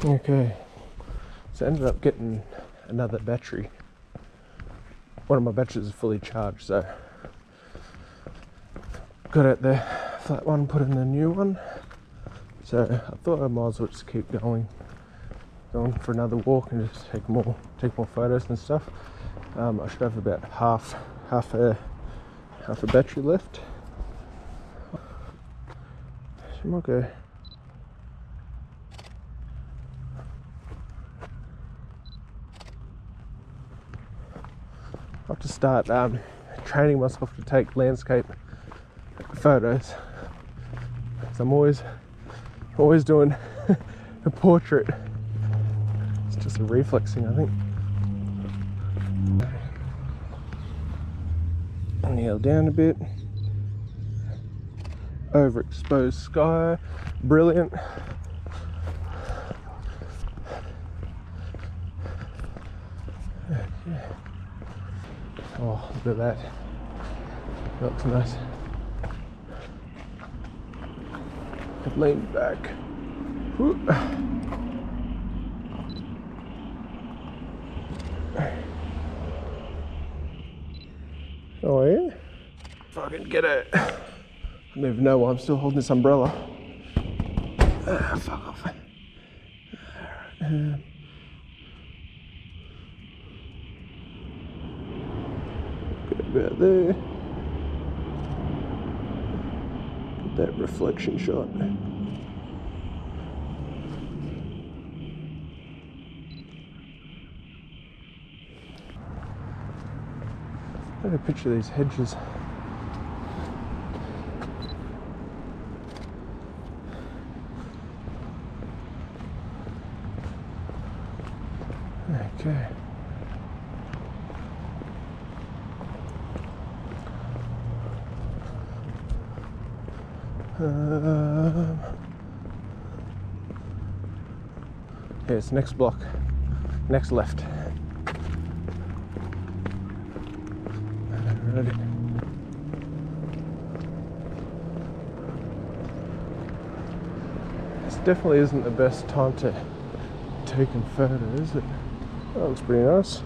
Okay, so I ended up getting another battery. One of my batteries is fully charged, so got out the flat one, put in the new one. So I thought I might as well just keep going for another walk and just take more photos and stuff. I should have about half a battery left. So I might go. I have to start training myself to take landscape photos. So I'm always doing a portrait. It's just a reflex thing, I think. Kneel down a bit. Overexposed sky, brilliant. Okay. Oh, look at that. That looks nice. Lean back. Whoop. Oh yeah? If I can get it. I don't even know why I'm still holding this umbrella. Fuck off. Get about there. Get that reflection shot. Look at a picture of these hedges. Okay. Here's next block, next left. Ready. This definitely isn't the best time to take in photos, is it? That looks pretty nice.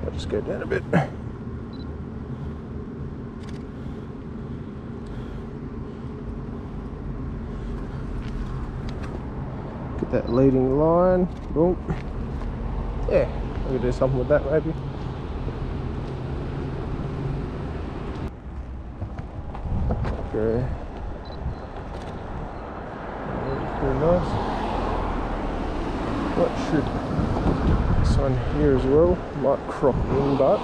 I'll just go down a bit. Get that leading line. Boom. Yeah, we could do something with that maybe. Okay. Very nice. What should this one here as well? Might crop in, but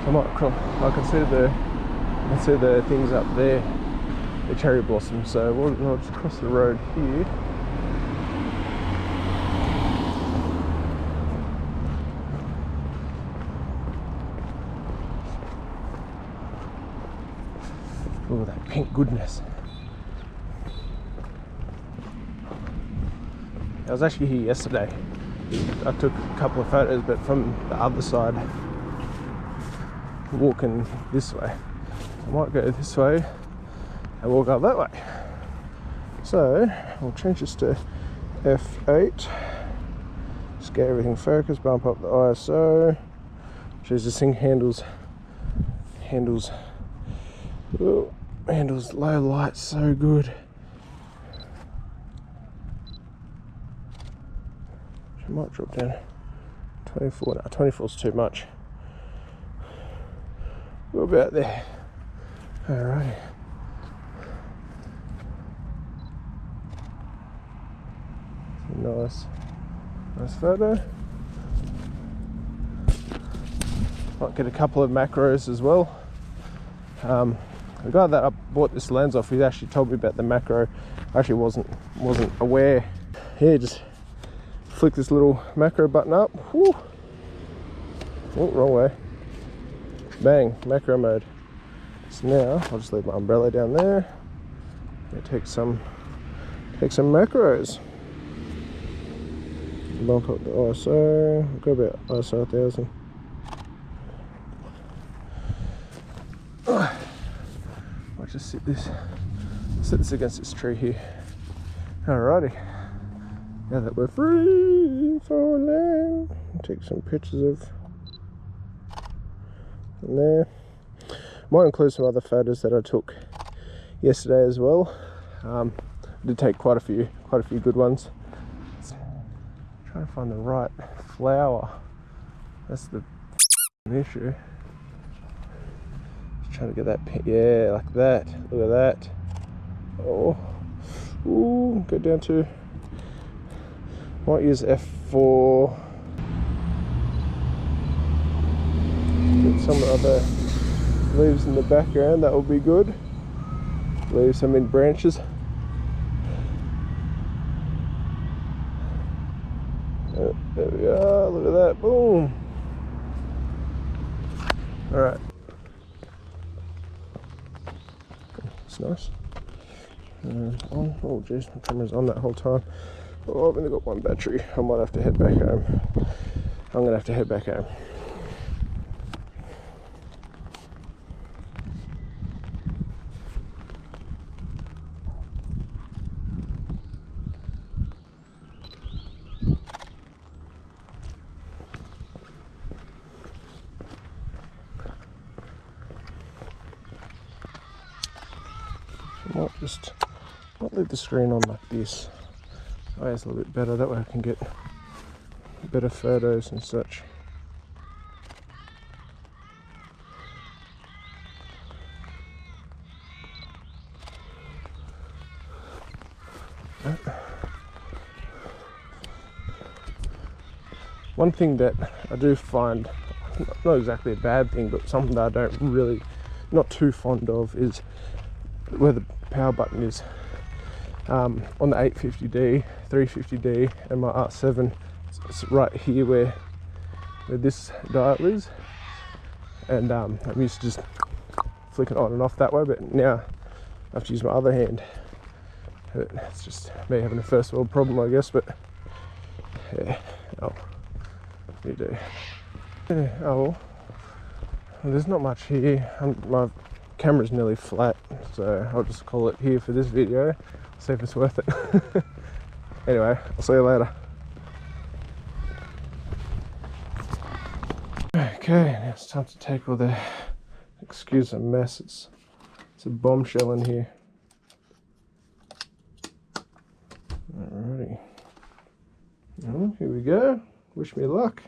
I might crop. I can see the things up there, the cherry blossoms. So we'll just cross the road here. Oh, that pink goodness. I was actually here yesterday. I took a couple of photos, but from the other side, walking this way. I might go this way and walk up that way. So we'll change this to F8. Just get everything focused, bump up the ISO. Jeez, this thing handles low light so good. I might drop down 24. No, 24 is too much. We're about there. Alright. Nice photo. Might get a couple of macros as well. The guy that I bought this lens off, he actually told me about the macro. I actually wasn't aware. Yeah, just flick this little macro button up. Whew. Oh, wrong way. Bang, macro mode. So now I'll just leave my umbrella down there. Take some macros. bump up the ISO. I've got about ISO 1000. I'll just set this against this tree here. Alrighty. Now that we're free falling, take some pictures of there. Might include some other photos that I took yesterday as well. I did take quite a few good ones. Trying to find the right flower. That's the issue. Just trying to get that pin. Yeah, like that. Look at that. Oh, ooh, go down to. Might use f4. Get some other leaves in the background. That will be good. Leave some in branches. There we are, look at that, boom. Alright. It's nice. On. Oh jeez, my camera's on that whole time. Oh, I've only got one battery. I might have to head back home. I'm gonna have to head back home. Might leave the screen on like this. Oh, it's a little bit better. That way I can get better photos and such. One thing that I do find, not exactly a bad thing, but something that I don't really, not too fond of, is where the power button is. On the 850D, 350D and my R7, it's right here where this dial is, and I'm used to just flicking on and off that way, but now I have to use my other hand. It's just me having a first world problem, I guess, but yeah, oh, you do. Yeah, oh, well, there's not much here. My camera's nearly flat, so I'll just call it here for this video. See if it's worth it. Anyway, I'll see you later. Okay, now it's time to take all the, excuse the mess, it's a bombshell in here. Alrighty. Well, here we go. Wish me luck.